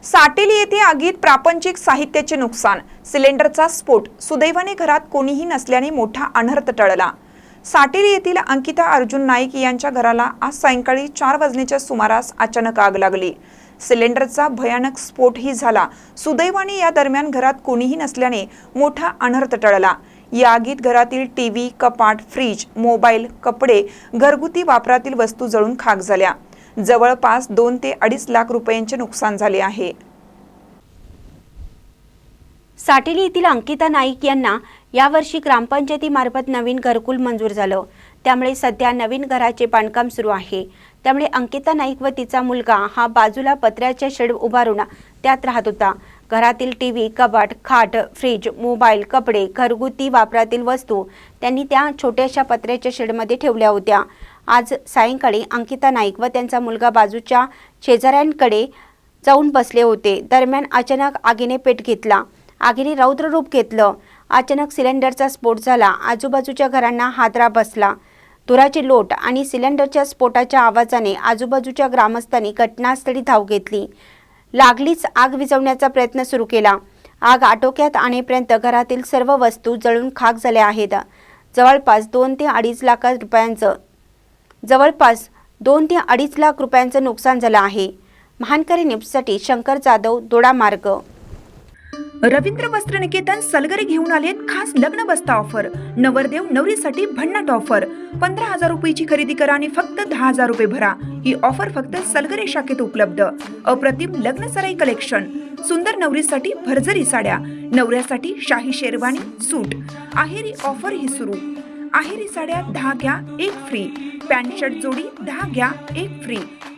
साटेली येथे आगीत प्रापंचिक साहित्याचे नुकसान, सिलेंडरचा स्फोट, सुदैवाने घरात कोणीही नसल्याने मोठा अनर्थ टळला। साटेली येथील अंकिता अर्जुन नाईक यांच्या घराला आज सायंकाळी 4 वाजण्याच्या सुमारास अचानक आग लागली। सिलेंडरचा भयानक स्फोटही झाला। सुदैवाने या दरम्यान घरात कोणीही नसल्याने मोठा अनर्थ टळला। या आगीत घरातील टीव्ही, कपाट, फ्रीज, मोबाईल, कपडे, घरगुती वापरातील वस्तू जळून खाक झाल्या। जवळपास 2 ते 2.5 लाख रुपयांचे नुकसान झाले आहे। साटेली येथील अंकिता नाईक यांना यावर्षी ग्रामपंचायतीमार्फत नवीन घरकुल मंजूर झालं। त्यामुळे सध्या नवीन घराचे बांधकाम सुरू आहे। त्यामुळे अंकिता नाईक व तिचा मुलगा हा बाजूला पत्र्याच्या शेड उभारून त्यात राहत होता। घरातील टीव्ही, कपाट, खाट, फ्रीज, मोबाईल, कपडे, घरगुती वापरातील वस्तू त्यांनी त्या छोट्याशा पत्र्याच्या शेडमध्ये ठेवल्या होत्या। आज सायंकाळी अंकिता नाईक व त्यांचा मुलगा बाजूच्या शेजाऱ्यांकडे जाऊन बसले होते। दरम्यान अचानक आगीने पेट घेतला। आगीने रौद्र रूप घेतलं। अचानक सिलेंडरचा स्फोट झाला। आजूबाजूच्या घरांना हादरा बसला। धुराची लोट आणि सिलेंडरच्या स्फोटाच्या आवाजाने आजूबाजूच्या ग्रामस्थांनी घटनास्थळी धाव घेतली। लागलीच आग विझवण्याचा प्रयत्न सुरू केला। आग आटोक्यात आणेपर्यंत घरातील सर्व वस्तू जळून खाक झाल्या आहेत। जवळपास 2 ते 2.5 लाख रुपयांचं नुकसान झालं आहे। महानकरी न्यूजसाठी शंकर जाधव, दोडामार्ग। रवींद्र वस्त्रनिकेतन सलगरे घेऊन आलेत खास लग्न बस्ता ऑफर। नवरदेव नवरीसाठी भन्नाट ऑफर। 15,000 रुपयाची खरेदी करा आणि फक्त 10,000 रुपये भरा। ही ऑफर फक्त सलगरे शाखेत उपलब्ध। अप्रतिम लग्न सराई कलेक्शन, सुंदर नवरीसाठी भरजरी साड्या, नवऱ्यासाठी शाही शेरवानी, सूट। आहेरी ऑफर ही सुरू। आहेरी साड्या 10 घ्या 1 फ्री, पॅन्ट शर्ट जोडी 10 घ्या 1 फ्री।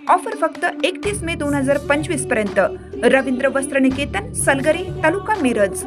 ऑफर फक्त 31 मे 2025 पर्यंत। रवींद्र वस्त्रनिकेतन, सलगरे, तालुका मिरज।